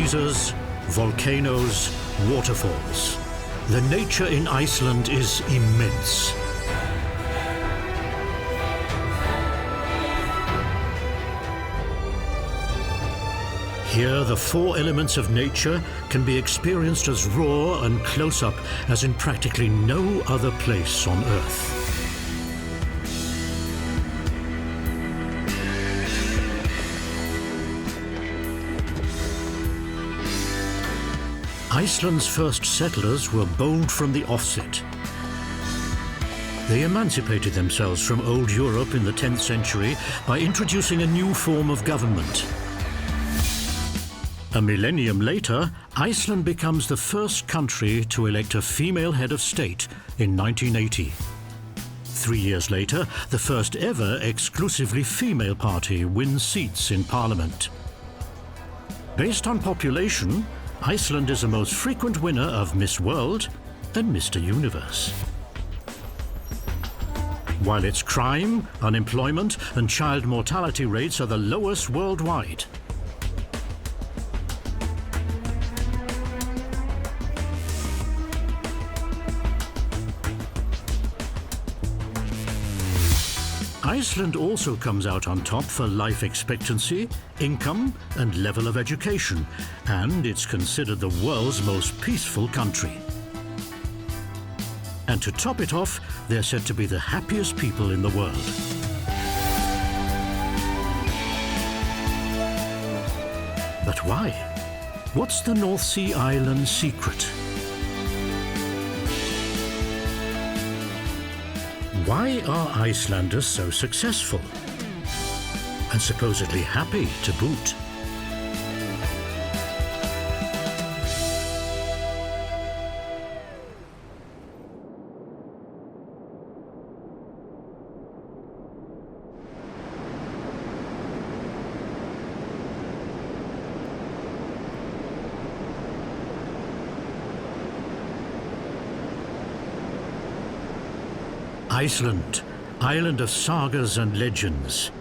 geysers, volcanoes, waterfalls. The nature in Iceland is immense. Here, the four elements of nature can be experienced as raw and close-up as in practically no other place on Earth. Iceland's first settlers were bold from the offset. They emancipated themselves from old Europe in the 10th century by introducing a new form of government. A millennium later, Iceland becomes the first country to elect a female head of state in 1980. 3 years later, the first ever exclusively female party wins seats in parliament. Based on population, Iceland is the most frequent winner of Miss World and Mr. Universe. While its crime, unemployment and child mortality rates are the lowest worldwide. Iceland also comes out on top for life expectancy, income and level of education, and it's considered the world's most peaceful country. And to top it off, they're said to be the happiest people in the world. But why? What's the North Sea island secret? Why are Icelanders so successful? And supposedly happy to boot? Iceland, island of sagas and legends.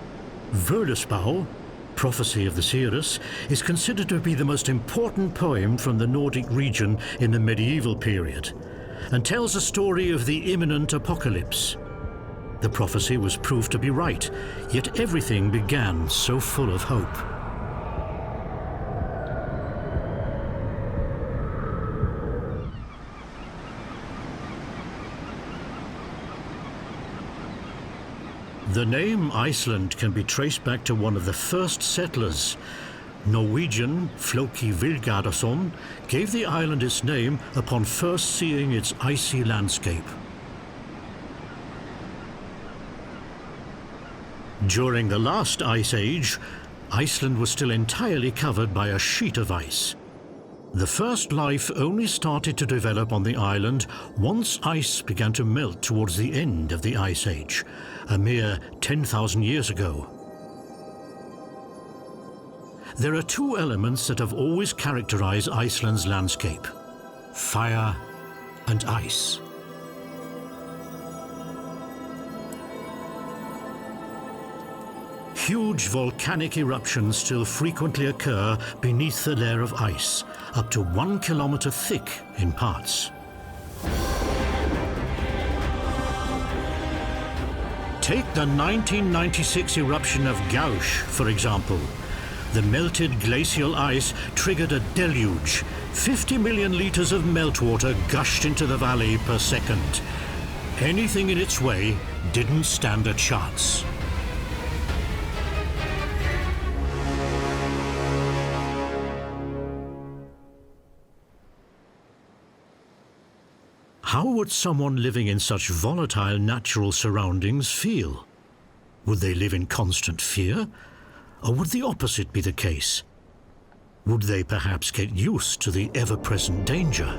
Völuspá, prophecy of the seers, is considered to be the most important poem from the Nordic region in the medieval period, and tells a story of the imminent apocalypse. The prophecy was proved to be right, yet everything began so full of hope. The name Iceland can be traced back to one of the first settlers. Norwegian Floki Vilgardason gave the island its name upon first seeing its icy landscape. During the last ice age, Iceland was still entirely covered by a sheet of ice. The first life only started to develop on the island once ice began to melt towards the end of the Ice Age, a mere 10,000 years ago. There are two elements that have always characterized Iceland's landscape: fire and ice. Huge volcanic eruptions still frequently occur beneath the layer of ice, up to 1 kilometer thick in parts. Take the 1996 eruption of Gauch, for example. The melted glacial ice triggered a deluge. 50 million liters of meltwater gushed into the valley per second. Anything in its way didn't stand a chance. How would someone living in such volatile natural surroundings feel? Would they live in constant fear? Or would the opposite be the case? Would they perhaps get used to the ever-present danger?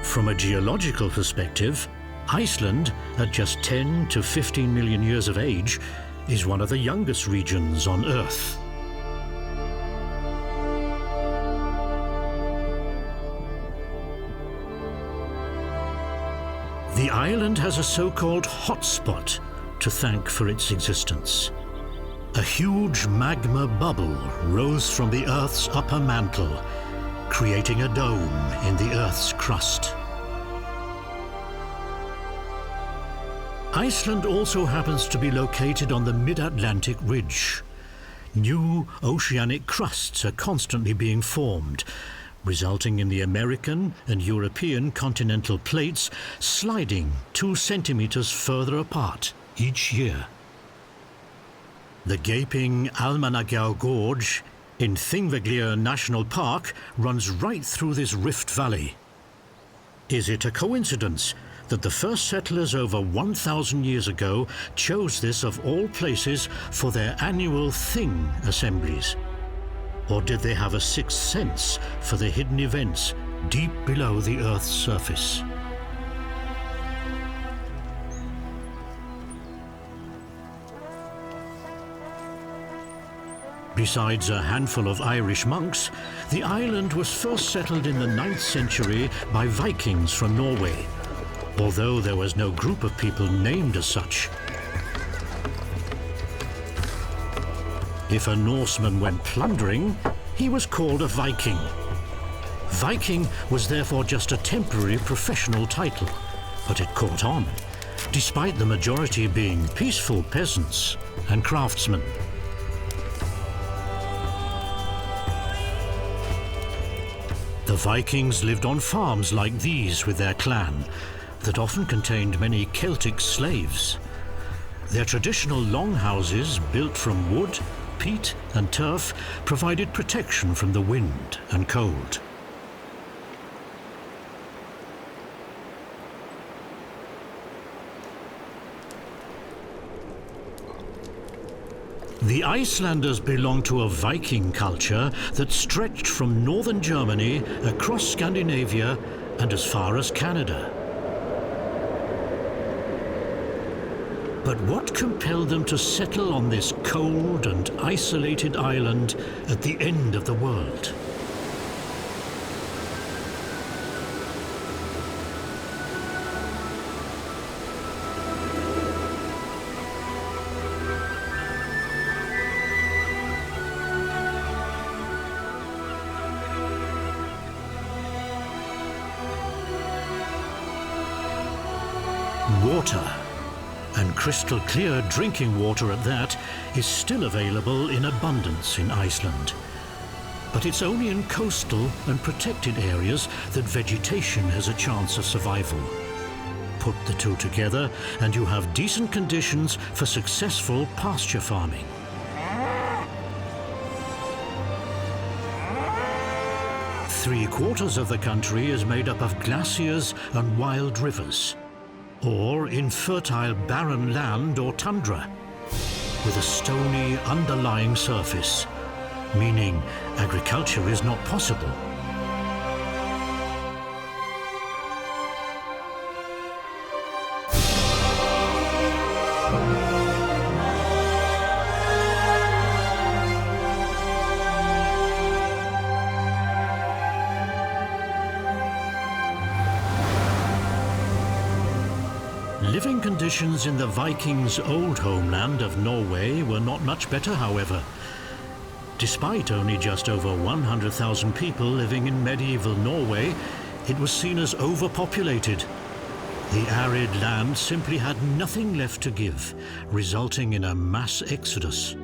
From a geological perspective, Iceland, at just 10 to 15 million years of age, is one of the youngest regions on Earth. The island has a so-called hotspot to thank for its existence. A huge magma bubble rose from the Earth's upper mantle, creating a dome in the Earth's crust. Iceland also happens to be located on the mid-Atlantic ridge. New oceanic crusts are constantly being formed, resulting in the American and European continental plates sliding 2 centimeters further apart each year. The gaping Almannagjá Gorge in Þingvellir National Park runs right through this rift valley. Is it a coincidence that the first settlers over 1,000 years ago chose this of all places for their annual Thing assemblies? Or did they have a sixth sense for the hidden events deep below the Earth's surface? Besides a handful of Irish monks, the island was first settled in the 9th century by Vikings from Norway, although there was no group of people named as such. If a Norseman went plundering, he was called a Viking. Viking was therefore just a temporary professional title, but it caught on, despite the majority being peaceful peasants and craftsmen. The Vikings lived on farms like these with their clan, that often contained many Celtic slaves. Their traditional longhouses, built from wood, peat and turf, provided protection from the wind and cold. The Icelanders belonged to a Viking culture that stretched from northern Germany across Scandinavia and as far as Canada. But what compelled them to settle on this cold and isolated island at the end of the world? Water, and crystal clear drinking water at that, is still available in abundance in Iceland. But it's only in coastal and protected areas that vegetation has a chance of survival. Put the two together and you have decent conditions for successful pasture farming. Three-quarters of the country is made up of glaciers and wild rivers, or infertile barren land or tundra, with a stony underlying surface, meaning agriculture is not possible. Living conditions in the Vikings' old homeland of Norway were not much better, however. Despite only just over 100,000 people living in medieval Norway, it was seen as overpopulated. The arid land simply had nothing left to give, resulting in a mass exodus.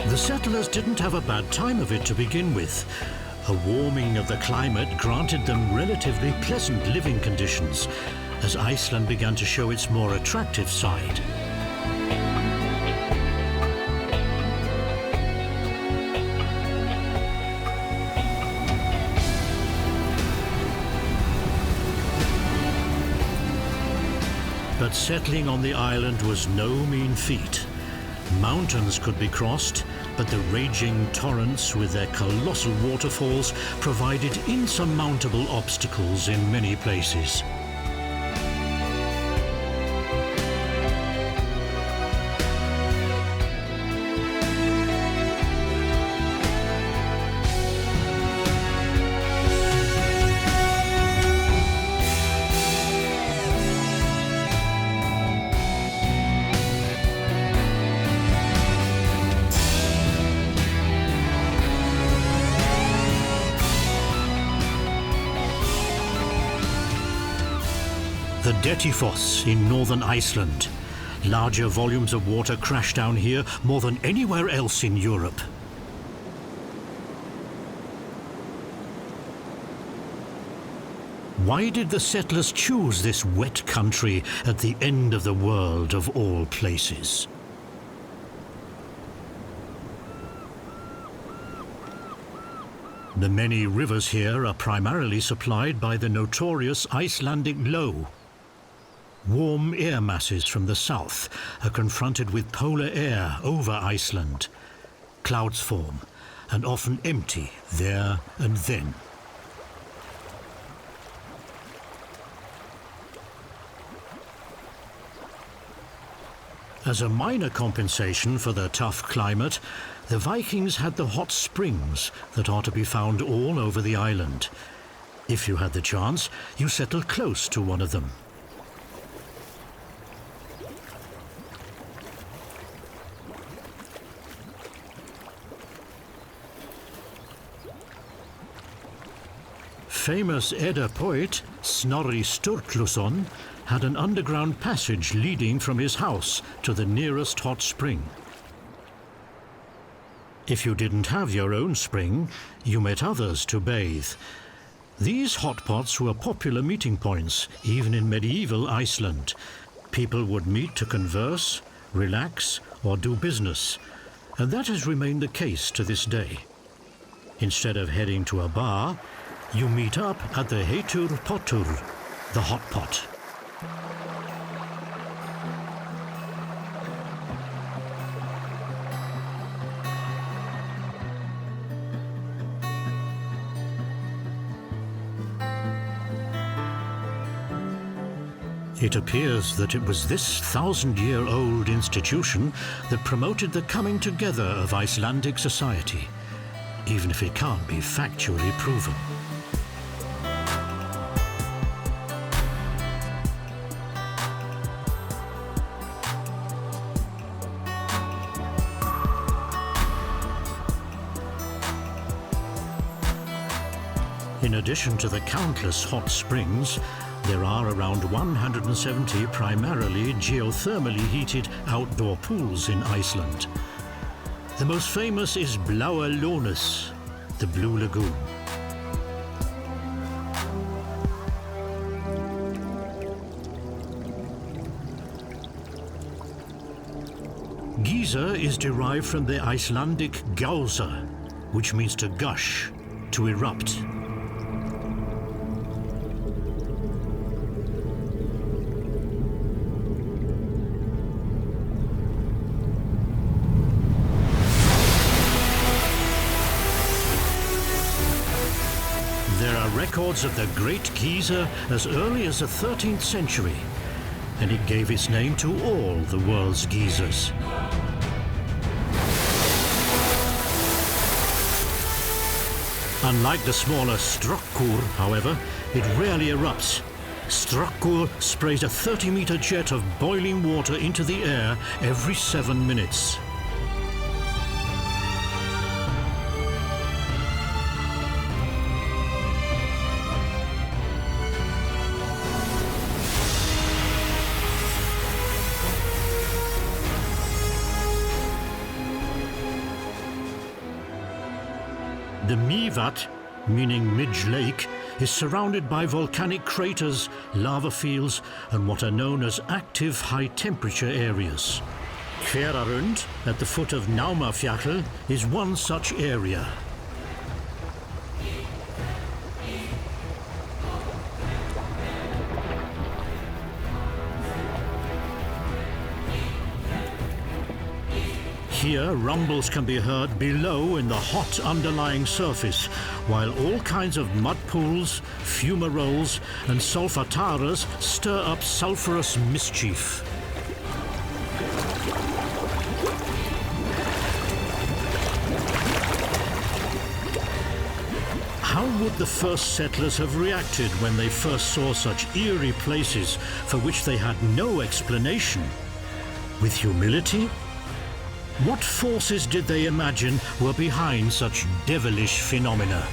The settlers didn't have a bad time of it to begin with. A warming of the climate granted them relatively pleasant living conditions, as Iceland began to show its more attractive side. But settling on the island was no mean feat. Mountains could be crossed, but the raging torrents with their colossal waterfalls provided insurmountable obstacles in many places. The Dettifoss in northern Iceland. Larger volumes of water crash down here more than anywhere else in Europe. Why did the settlers choose this wet country at the end of the world of all places? The many rivers here are primarily supplied by the notorious Icelandic low. Warm air masses from the south are confronted with polar air over Iceland. Clouds form, and often empty there and then. As a minor compensation for the tough climate, the Vikings had the hot springs that are to be found all over the island. If you had the chance, you settled close to one of them. Famous Edda poet Snorri Sturluson had an underground passage leading from his house to the nearest hot spring. If you didn't have your own spring, you met others to bathe. These hotpots were popular meeting points, even in medieval Iceland. People would meet to converse, relax, or do business, and that has remained the case to this day. Instead of heading to a bar, you meet up at the heitur pottur, the hot pot. It appears that it was this 1,000-year-old institution that promoted the coming together of Icelandic society, even if it can't be factually proven. In addition to the countless hot springs, there are around 170 primarily geothermally heated outdoor pools in Iceland. The most famous is Bláa Lónið, the Blue Lagoon. Geyser is derived from the Icelandic geyser, which means to gush, to erupt. Records of the Great Geyser as early as the 13th century, and it gave its name to all the world's geysers. Unlike the smaller Strokkur, however, it rarely erupts. Strokkur sprays a 30-meter jet of boiling water into the air every 7 minutes. The Mývatn, meaning Midge Lake, is surrounded by volcanic craters, lava fields, and what are known as active high-temperature areas. Hverarund, at the foot of Námafjall, is one such area. Here, rumbles can be heard below in the hot underlying surface, while all kinds of mud pools, fumaroles, and solfataras stir up sulfurous mischief. How would the first settlers have reacted when they first saw such eerie places for which they had no explanation? With humility? What forces did they imagine were behind such devilish phenomena?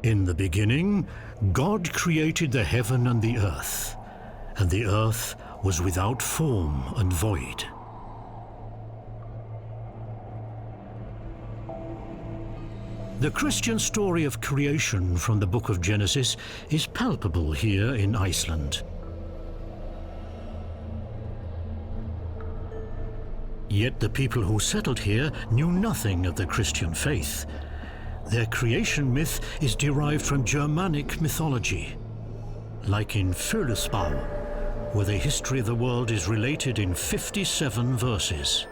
In the beginning, God created the heaven and the earth was without form and void. The Christian story of creation from the book of Genesis is palpable here in Iceland. Yet the people who settled here knew nothing of the Christian faith. Their creation myth is derived from Germanic mythology, like in Fjords, where the history of the world is related in 57 verses.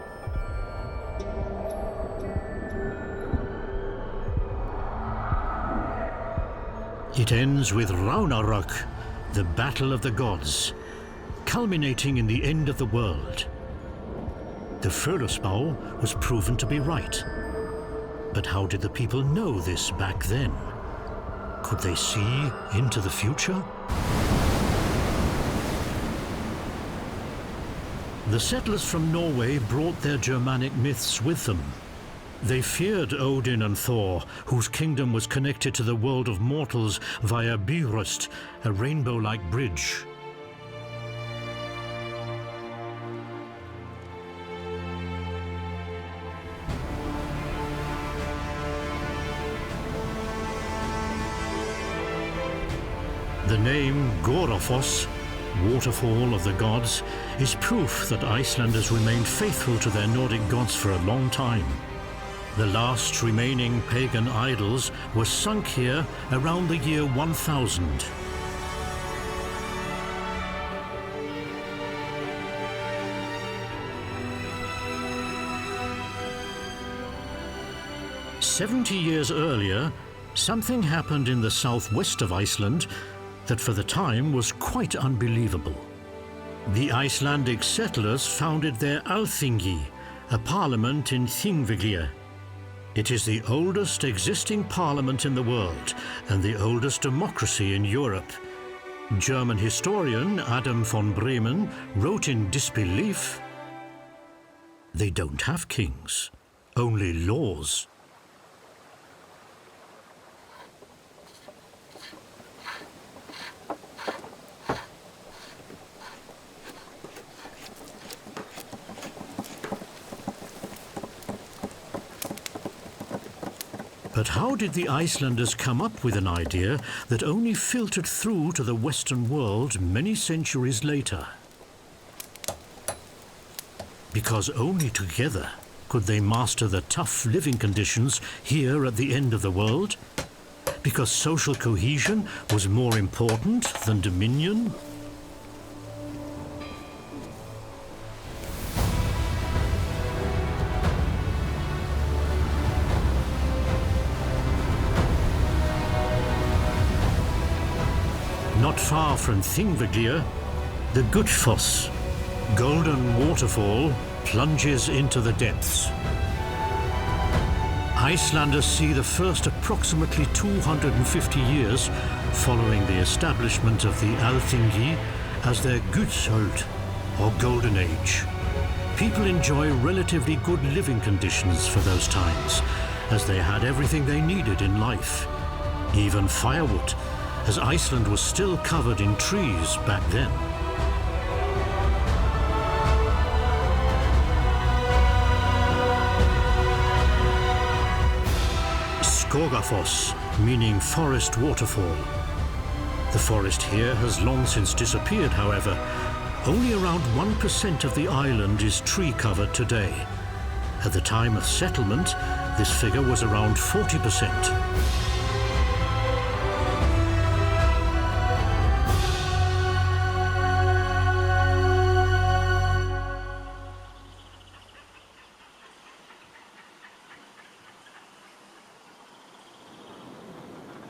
It ends with Ragnarök, the battle of the gods, culminating in the end of the world. The Fjords was proven to be right. But how did the people know this back then? Could they see into the future? The settlers from Norway brought their Germanic myths with them. They feared Odin and Thor, whose kingdom was connected to the world of mortals via Bifrost, a rainbow-like bridge. The name Gorafoss, waterfall of the gods, is proof that Icelanders remained faithful to their Nordic gods for a long time. The last remaining pagan idols were sunk here around the year 1000. "70 years earlier, something happened in the southwest of Iceland that for the time was quite unbelievable. The Icelandic settlers founded their Alþingi, a parliament in Þingvellir. It is the oldest existing parliament in the world and the oldest democracy in Europe. German historian Adam von Bremen wrote in disbelief, "They don't have kings, only laws." But how did the Icelanders come up with an idea that only filtered through to the Western world many centuries later? Because only together could they master the tough living conditions here at the end of the world? Because social cohesion was more important than dominion? Not far from Þingvellir, the Gullfoss, golden waterfall, plunges into the depths. Icelanders see the first approximately 250 years following the establishment of the Alþingi as their Gullöld, or Golden Age. People enjoy relatively good living conditions for those times, as they had everything they needed in life, even firewood, as Iceland was still covered in trees back then. Skogafoss, meaning forest waterfall. The forest here has long since disappeared, however. Only around 1% of the island is tree covered today. At the time of settlement, this figure was around 40%.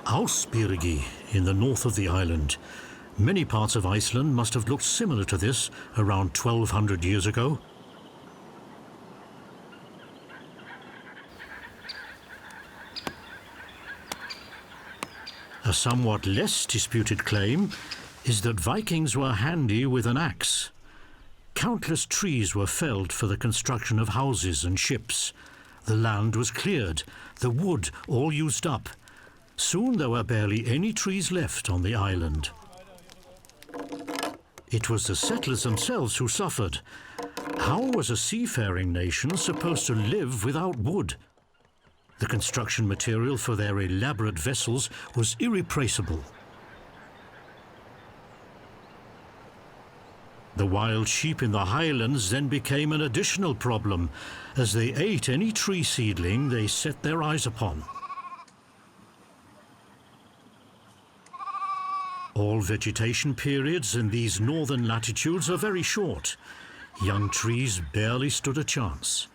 Ásbyrgi in the north of the island. Many parts of Iceland must have looked similar to this around 1200 years ago. A somewhat less disputed claim is that Vikings were handy with an axe. Countless trees were felled for the construction of houses and ships. The land was cleared, the wood all used up. Soon there were barely any trees left on the island. It was the settlers themselves who suffered. How was a seafaring nation supposed to live without wood? The construction material for their elaborate vessels was irreplaceable. The wild sheep in the highlands then became an additional problem, as they ate any tree seedling they set their eyes upon. All vegetation periods in these northern latitudes are very short. Young trees barely stood a chance.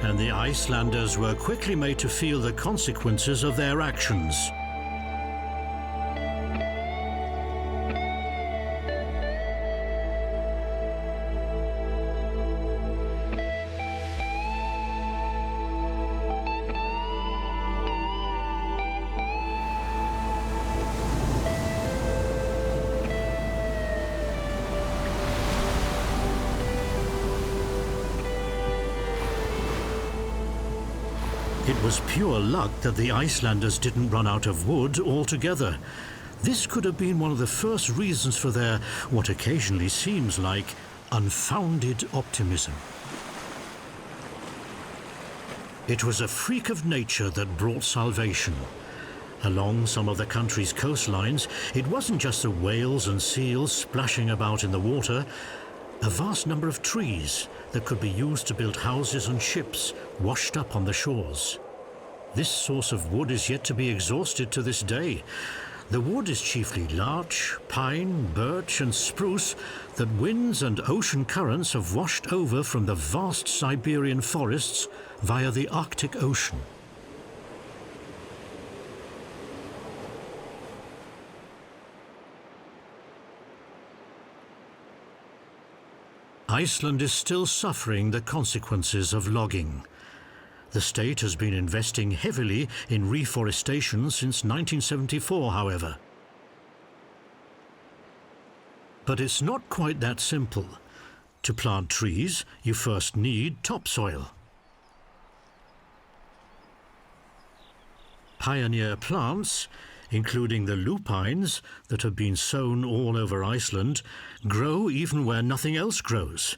And the Icelanders were quickly made to feel the consequences of their actions. It was pure luck that the Icelanders didn't run out of wood altogether. This could have been one of the first reasons for their, what occasionally seems like, unfounded optimism. It was a freak of nature that brought salvation. Along some of the country's coastlines, it wasn't just the whales and seals splashing about in the water. A vast number of trees that could be used to build houses and ships washed up on the shores. This source of wood is yet to be exhausted to this day. The wood is chiefly larch, pine, birch and spruce that winds and ocean currents have washed over from the vast Siberian forests via the Arctic Ocean. Iceland is still suffering the consequences of logging. The state has been investing heavily in reforestation since 1974, however. But it's not quite that simple. To plant trees, you first need topsoil. Pioneer plants, including the lupines that have been sown all over Iceland, grow even where nothing else grows.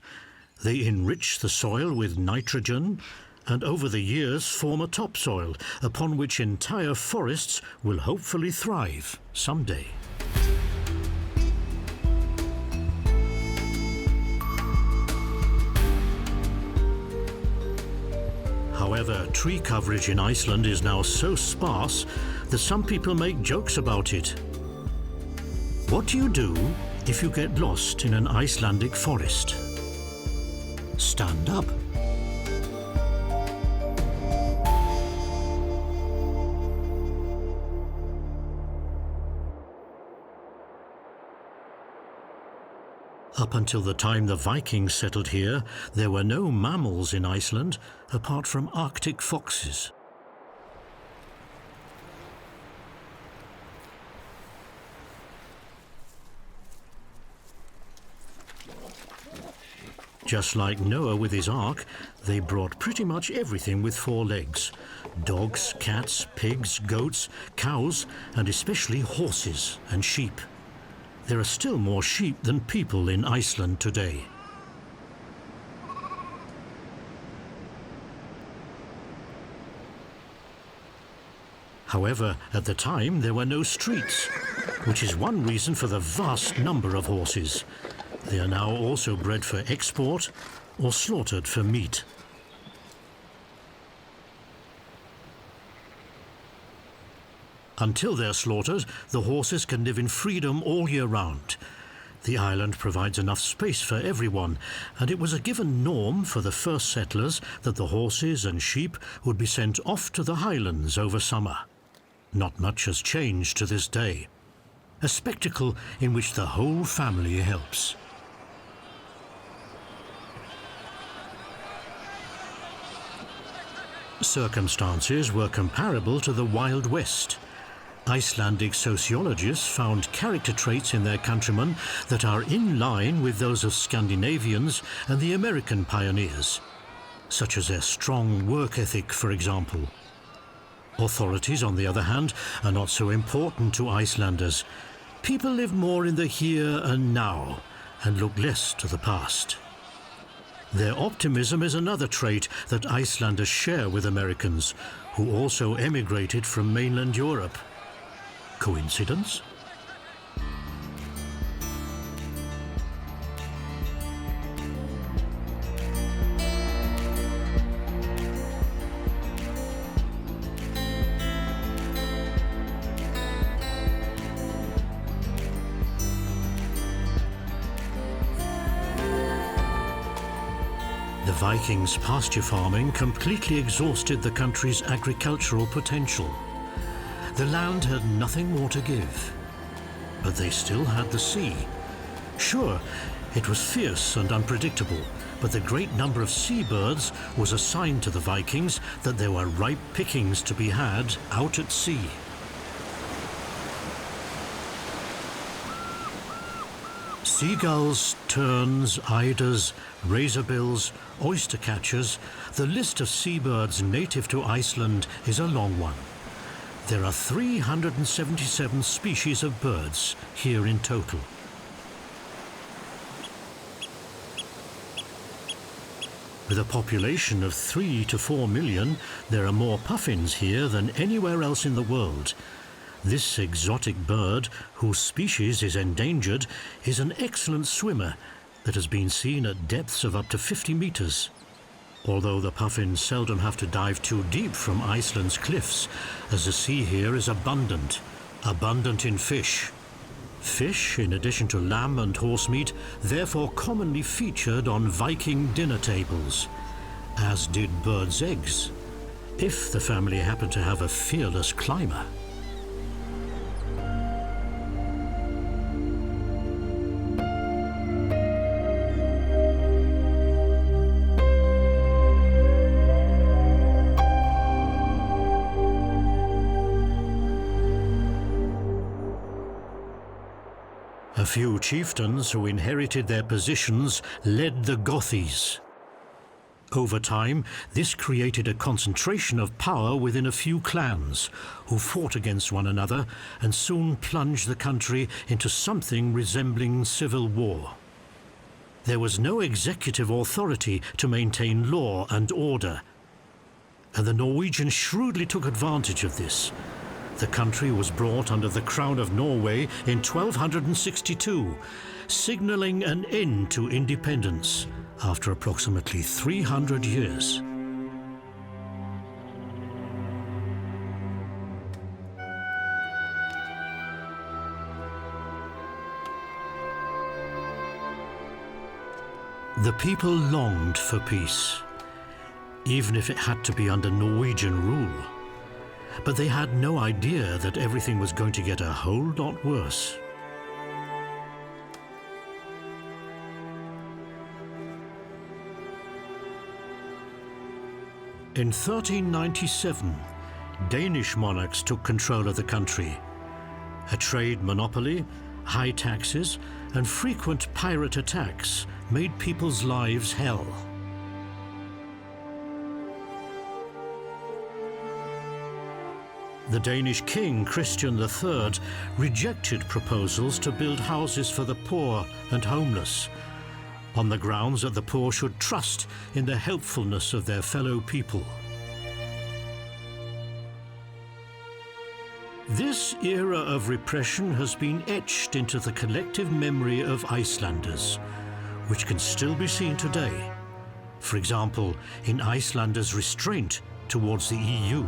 They enrich the soil with nitrogen and over the years form a topsoil upon which entire forests will hopefully thrive someday. However, tree coverage in Iceland is now so sparse that some people make jokes about it. What do you do if you get lost in an Icelandic forest? Stand up. Up until the time the Vikings settled here, there were no mammals in Iceland apart from Arctic foxes. Just like Noah with his ark, they brought pretty much everything with four legs: dogs, cats, pigs, goats, cows, and especially horses and sheep. There are still more sheep than people in Iceland today. However, at the time there were no streets, which is one reason for the vast number of horses. They are now also bred for export or slaughtered for meat. Until they're slaughtered, the horses can live in freedom all year round. The island provides enough space for everyone, and it was a given norm for the first settlers that the horses and sheep would be sent off to the highlands over summer. Not much has changed to this day. A spectacle in which the whole family helps. Circumstances were comparable to the Wild West. Icelandic sociologists found character traits in their countrymen that are in line with those of Scandinavians and the American pioneers, such as their strong work ethic, for example. Authorities, on the other hand, are not so important to Icelanders. People live more in the here and now and look less to the past. Their optimism is another trait that Icelanders share with Americans, who also emigrated from mainland Europe. Coincidence? The Vikings' pasture farming completely exhausted the country's agricultural potential. The land had nothing more to give, but they still had the sea. Sure, it was fierce and unpredictable, but the great number of seabirds was a sign to the Vikings that there were ripe pickings to be had out at sea. Seagulls, terns, eiders, razorbills, oyster catchers, the list of seabirds native to Iceland is a long one. There are 377 species of birds here in total. With a population of 3 to 4 million, there are more puffins here than anywhere else in the world. This exotic bird, whose species is endangered, is an excellent swimmer that has been seen at depths of up to 50 meters. Although the puffins seldom have to dive too deep from Iceland's cliffs, as the sea here is abundant in fish. Fish, in addition to lamb and horse meat, therefore commonly featured on Viking dinner tables, as did birds' eggs, if the family happened to have a fearless climber. A few chieftains who inherited their positions led the Gothies. Over time, this created a concentration of power within a few clans, who fought against one another and soon plunged the country into something resembling civil war. There was no executive authority to maintain law and order, and the Norwegians shrewdly took advantage of this. The country was brought under the crown of Norway in 1262, signalling an end to independence after approximately 300 years. The people longed for peace, even if it had to be under Norwegian rule. But they had no idea that everything was going to get a whole lot worse. In 1397, Danish monarchs took control of the country. A trade monopoly, high taxes, and frequent pirate attacks made people's lives hell. The Danish king, Christian III, rejected proposals to build houses for the poor and homeless, on the grounds that the poor should trust in the helpfulness of their fellow people. This era of repression has been etched into the collective memory of Icelanders, which can still be seen today. For example, in Icelanders' restraint towards the EU.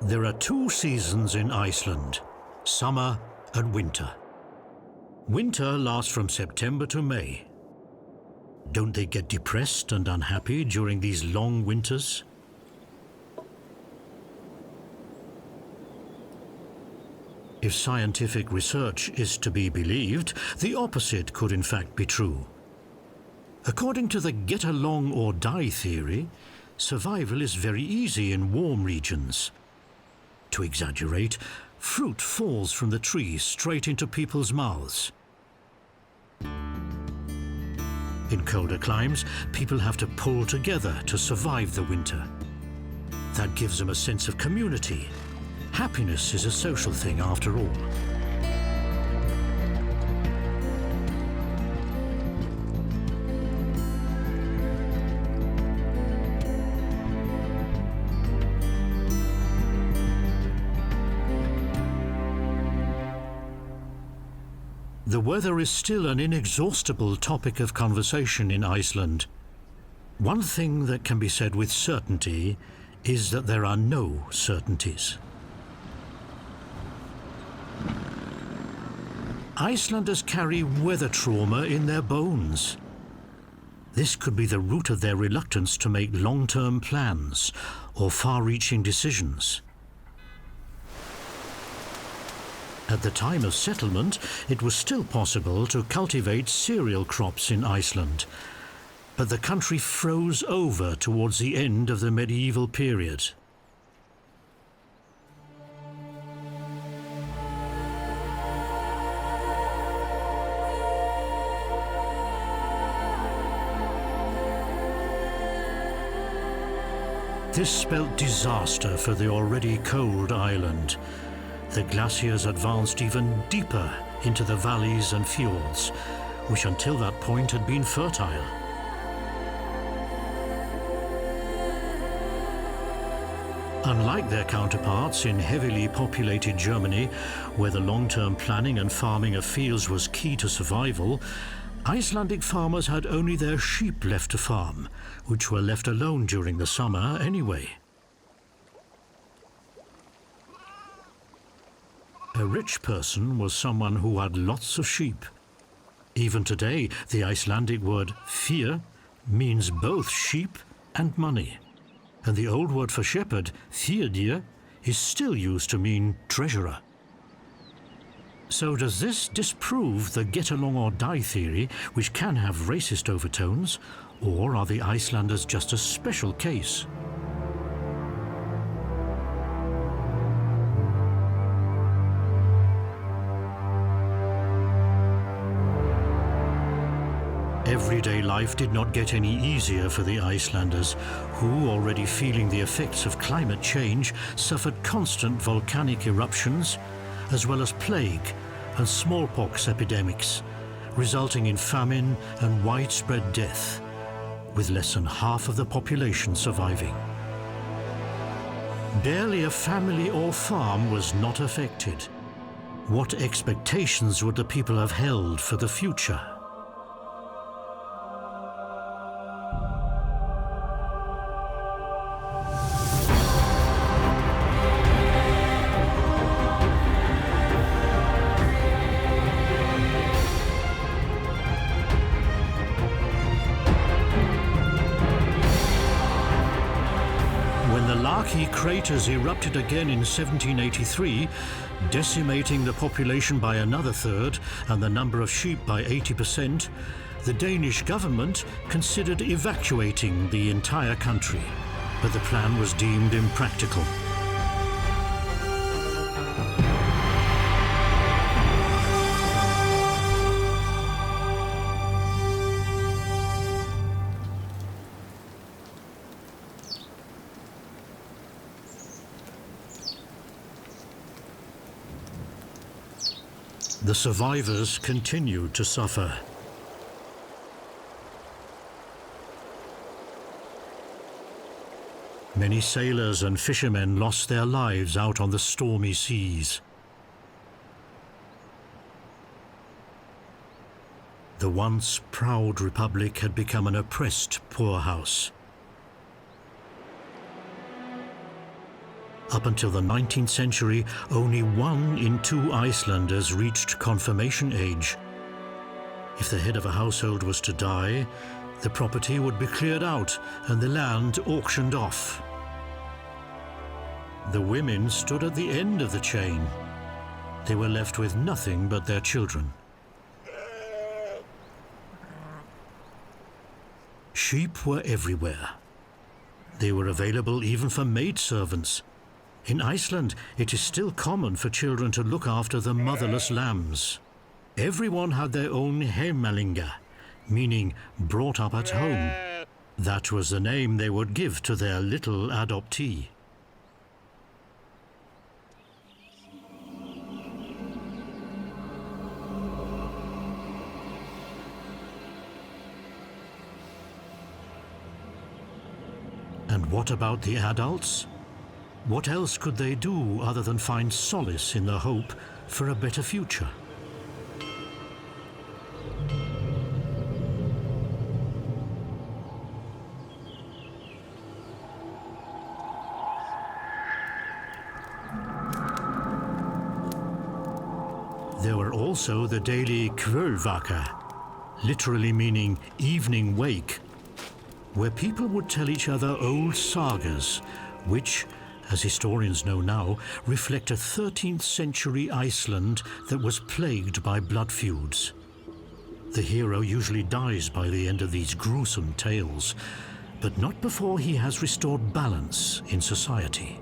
There are two seasons in Iceland, summer and winter. Winter lasts from September to May. Don't they get depressed and unhappy during these long winters? If scientific research is to be believed, the opposite could in fact be true. According to the get along or die theory, survival is very easy in warm regions. To exaggerate, fruit falls from the trees straight into people's mouths. In colder climes, people have to pull together to survive the winter. That gives them a sense of community. Happiness is a social thing after all. The weather is still an inexhaustible topic of conversation in Iceland. One thing that can be said with certainty is that there are no certainties. Icelanders carry weather trauma in their bones. This could be the root of their reluctance to make long-term plans or far-reaching decisions. At the time of settlement, it was still possible to cultivate cereal crops in Iceland, but the country froze over towards the end of the medieval period. This spelt disaster for the already cold island. The glaciers advanced even deeper into the valleys and fjords, which until that point had been fertile. Unlike their counterparts in heavily populated Germany, where the long-term planning and farming of fields was key to survival, Icelandic farmers had only their sheep left to farm, which were left alone during the summer anyway. A rich person was someone who had lots of sheep. Even today, the Icelandic word fjör means both sheep and money. And the old word for shepherd, fjördir, is still used to mean treasurer. So does this disprove the get along or die theory, which can have racist overtones, or are the Icelanders just a special case? Everyday life did not get any easier for the Icelanders, who, already feeling the effects of climate change, suffered constant volcanic eruptions, as well as plague and smallpox epidemics, resulting in famine and widespread death, with less than half of the population surviving. Barely a family or farm was not affected. What expectations would the people have held for the future? Craters erupted again in 1783, decimating the population by another third and the number of sheep by 80%, the Danish government considered evacuating the entire country, but the plan was deemed impractical. The survivors continued to suffer. Many sailors and fishermen lost their lives out on the stormy seas. The once proud republic had become an oppressed poorhouse. Up until the 19th century, only 1 in 2 Icelanders reached confirmation age. If the head of a household was to die, the property would be cleared out and the land auctioned off. The women stood at the end of the chain. they were left with nothing but their children. Sheep were everywhere. They were available even for maidservants. In Iceland, it is still common for children to look after the motherless lambs. Everyone had their own heimalinga, meaning brought up at home. That was the name they would give to their little adoptee. And what about the adults? What else could they do other than find solace in the hope for a better future? There were also the daily kvölvaka, literally meaning evening wake, where people would tell each other old sagas, which, as historians know now, reflect a 13th century Iceland that was plagued by blood feuds. The hero usually dies by the end of these gruesome tales, but not before he has restored balance in society.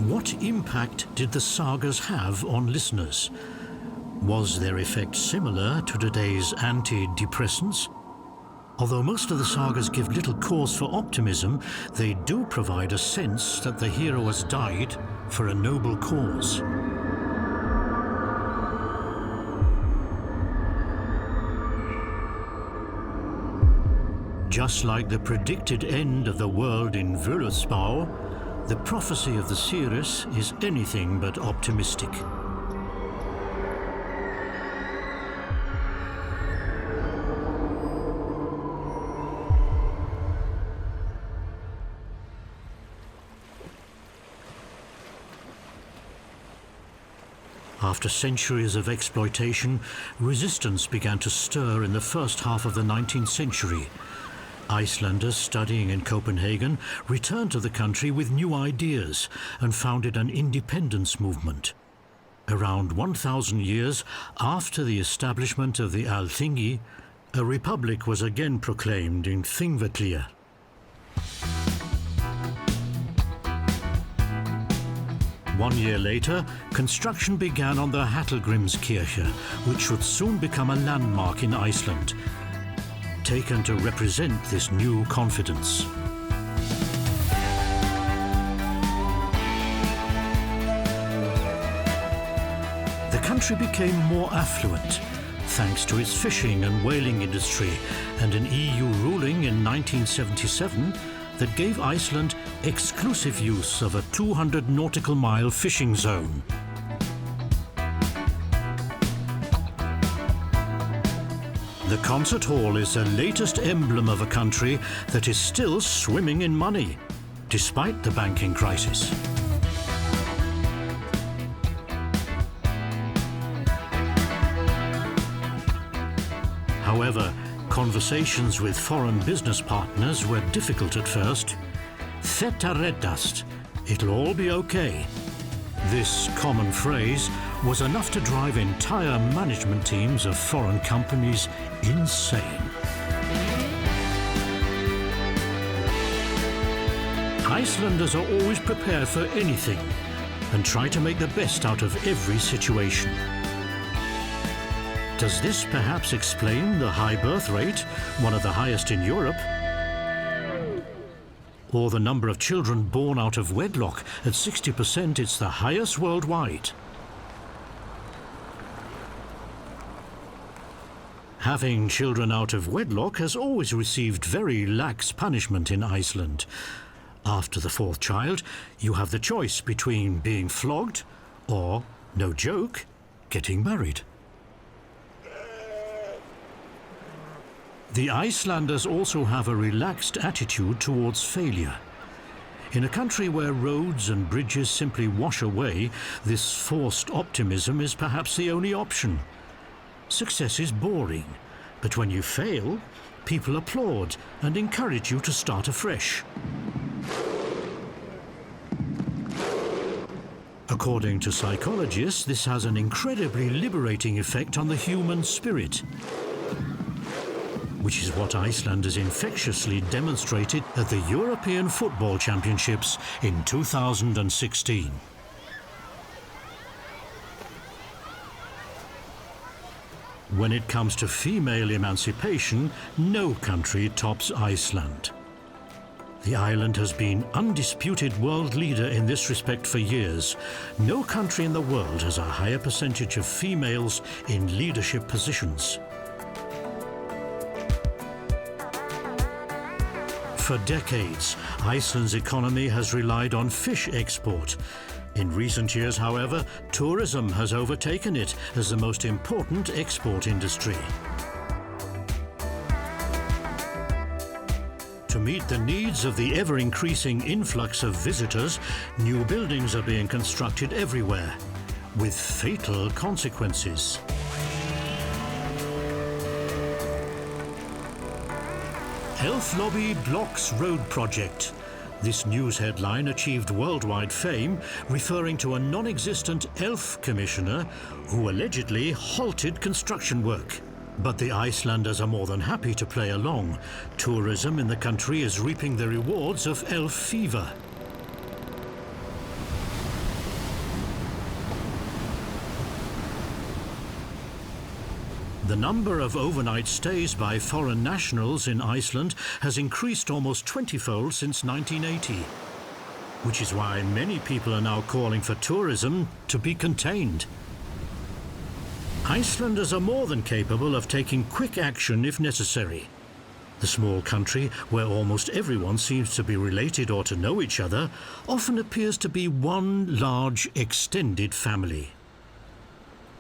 What impact did the sagas have on listeners? Was their effect similar to today's antidepressants? Although most of the sagas give little cause for optimism, they do provide a sense that the hero has died for a noble cause. Just like the predicted end of the world in Völuspá, the prophecy of the seers is anything but optimistic. After centuries of exploitation, resistance began to stir in the first half of the 19th century. Icelanders studying in Copenhagen returned to the country with new ideas and founded an independence movement. Around 1,000 years after the establishment of the Alþingi, a republic was again proclaimed in Þingvellir. One year later, construction began on the Hallgrímskirkja, which would soon become a landmark in Iceland, taken to represent this new confidence. The country became more affluent, thanks to its fishing and whaling industry, and an EU ruling in 1977 that gave Iceland exclusive use of a 200 nautical mile fishing zone. The concert hall is the latest emblem of a country that is still swimming in money, despite the banking crisis. However, conversations with foreign business partners were difficult at first. Þetta Reddast, it'll all be okay. This common phrase was enough to drive entire management teams of foreign companies insane. Icelanders are always prepared for anything and try to make the best out of every situation. Does this perhaps explain the high birth rate, one of the highest in Europe? Or the number of children born out of wedlock? At 60%, it's the highest worldwide. Having children out of wedlock has always received very lax punishment in Iceland. After the fourth child, you have the choice between being flogged or, no joke, getting married. The Icelanders also have a relaxed attitude towards failure. In a country where roads and bridges simply wash away, this forced optimism is perhaps the only option. success is boring. But when you fail, people applaud and encourage you to start afresh. According to psychologists, this has an incredibly liberating effect on the human spirit, which is what Icelanders infectiously demonstrated at the European Football Championships in 2016. When it comes to female emancipation, no country tops Iceland. The island has been undisputed world leader in this respect for years. No country in the world has a higher percentage of females in leadership positions. For decades, Iceland's economy has relied on fish export. In recent years, however, tourism has overtaken it as the most important export industry. To meet the needs of the ever-increasing influx of visitors, new buildings are being constructed everywhere, with fatal consequences. Elf Lobby blocks road project. This news headline achieved worldwide fame, referring to a non-existent elf commissioner who allegedly halted construction work. But the Icelanders are more than happy to play along. Tourism in the country is reaping the rewards of elf fever. The number of overnight stays by foreign nationals in Iceland has increased almost 20-fold since 1980, which is why many people are now calling for tourism to be contained. Icelanders are more than capable of taking quick action if necessary. The small country, where almost everyone seems to be related or to know each other, often appears to be one large extended family.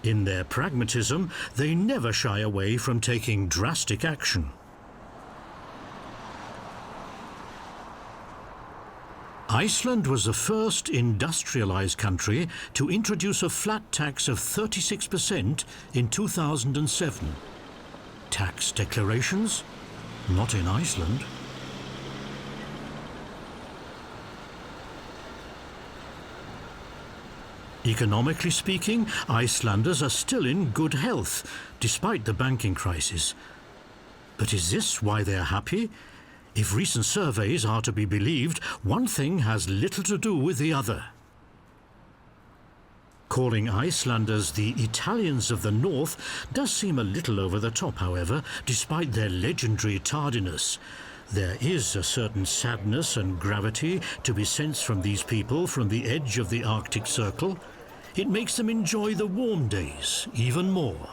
In their pragmatism, they never shy away from taking drastic action. Iceland was the first industrialized country to introduce a flat tax of 36% in 2007. Tax declarations? Not in Iceland. Economically speaking, Icelanders are still in good health, despite the banking crisis. But is this why they're happy? If recent surveys are to be believed, one thing has little to do with the other. Calling Icelanders the Italians of the North does seem a little over the top, however, despite their legendary tardiness. There is a certain sadness and gravity to be sensed from these people from the edge of the Arctic Circle. It makes them enjoy the warm days even more.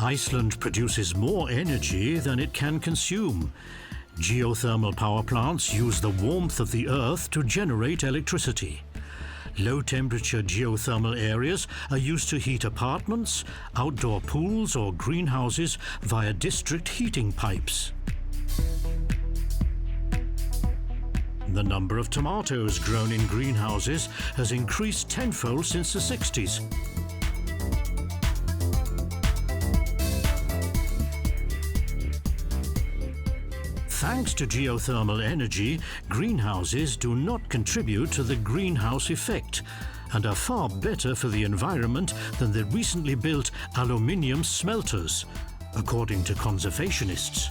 Iceland produces more energy than it can consume. Geothermal power plants use the warmth of the earth to generate electricity. Low-temperature geothermal areas are used to heat apartments, outdoor pools or greenhouses via district heating pipes. The number of tomatoes grown in greenhouses has increased tenfold since the 60s. Thanks to geothermal energy, greenhouses do not contribute to the greenhouse effect and are far better for the environment than the recently built aluminium smelters, according to conservationists.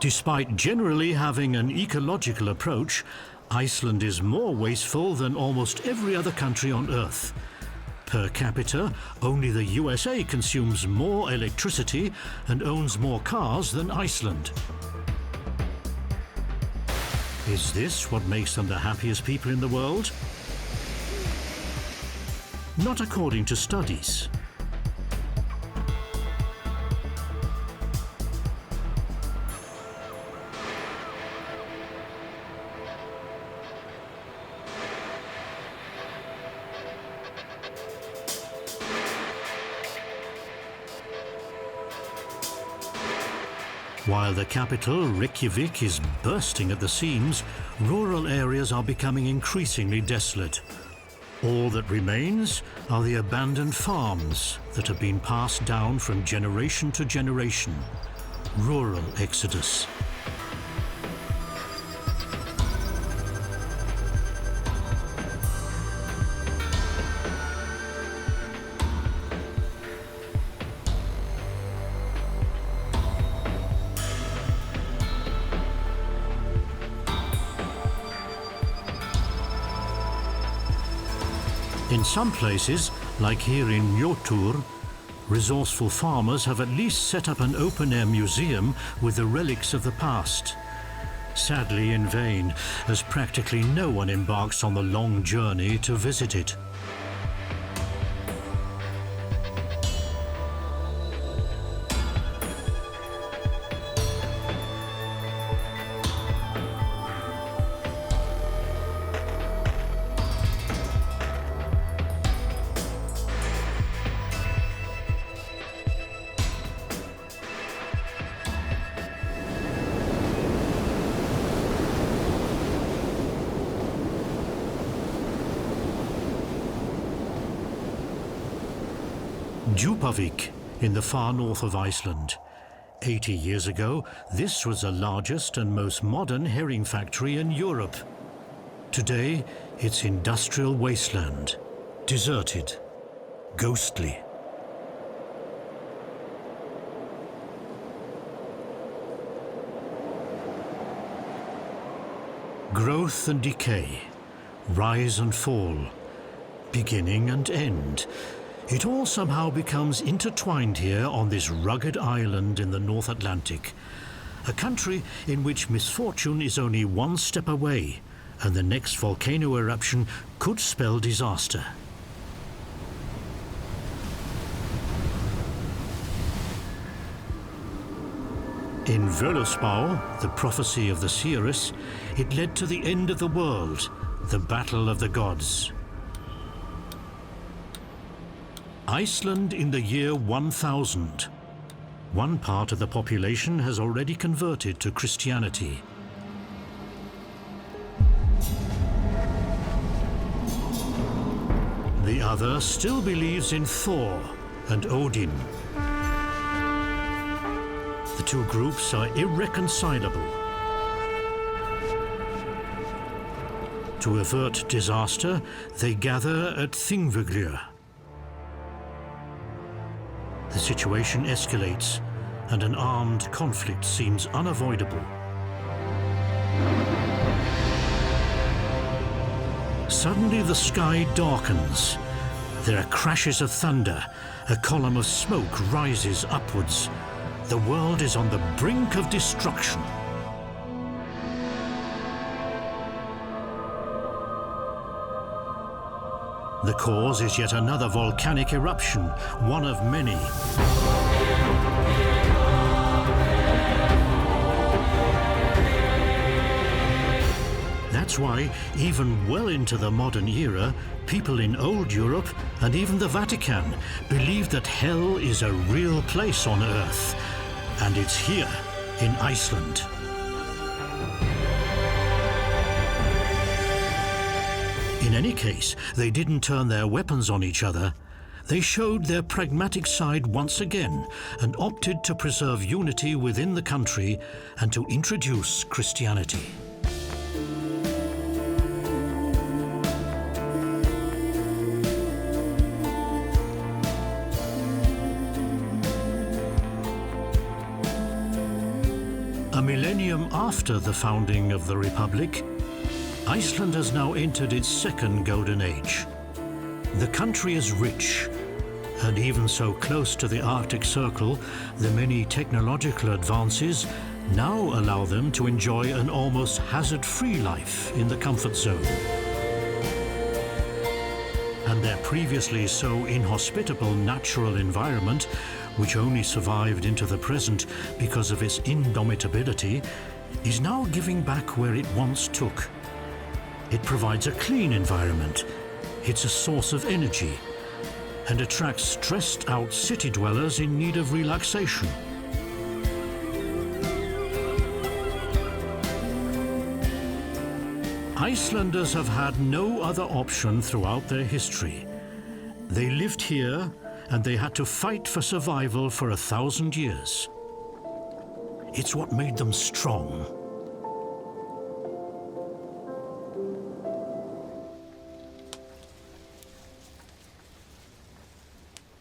Despite generally having an ecological approach, Iceland is more wasteful than almost every other country on Earth. Per capita, only the USA consumes more electricity and owns more cars than Iceland. Is this what makes them the happiest people in the world? Not according to studies. While the capital, Reykjavik, is bursting at the seams, rural areas are becoming increasingly desolate. All that remains are the abandoned farms that have been passed down from generation to generation. Rural exodus. In some places, like here in Njótur, resourceful farmers have at least set up an open-air museum with the relics of the past. Sadly in vain, as practically no one embarks on the long journey to visit it. Djúpavik, in the far north of Iceland. 80 years ago, this was the largest and most modern herring factory in Europe. Today, it's industrial wasteland, deserted, ghostly. Growth and decay, rise and fall, beginning and end. It all somehow becomes intertwined here on this rugged island in the North Atlantic. A country in which misfortune is only one step away, and the next volcano eruption could spell disaster. In Völuspá, the prophecy of the seeress, it led to the end of the world, the battle of the gods. Iceland in the year 1000. One part of the population has already converted to Christianity. The other still believes in Thor and Odin. The two groups are irreconcilable. To avert disaster, they gather at Þingvellir. The situation escalates, and an armed conflict seems unavoidable. Suddenly the sky darkens. There are crashes of thunder. A column of smoke rises upwards. The world is on the brink of destruction. The cause is yet another volcanic eruption, one of many. That's why, even well into the modern era, people in old Europe and even the Vatican believe that hell is a real place on Earth, and it's here in Iceland. In any case, they didn't turn their weapons on each other. They showed their pragmatic side once again and opted to preserve unity within the country and to introduce Christianity. A millennium after the founding of the Republic, Iceland has now entered its second golden age. The country is rich, and even so close to the Arctic Circle, the many technological advances now allow them to enjoy an almost hazard-free life in the comfort zone. And their previously so inhospitable natural environment, which only survived into the present because of its indomitability, is now giving back where it once took. It provides a clean environment, it's a source of energy, and attracts stressed-out city dwellers in need of relaxation. Icelanders have had no other option throughout their history. They lived here and they had to fight for survival for 1,000 years. It's what made them strong.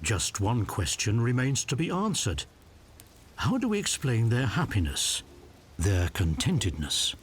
Just one question remains to be answered. How do we explain their happiness, their contentedness?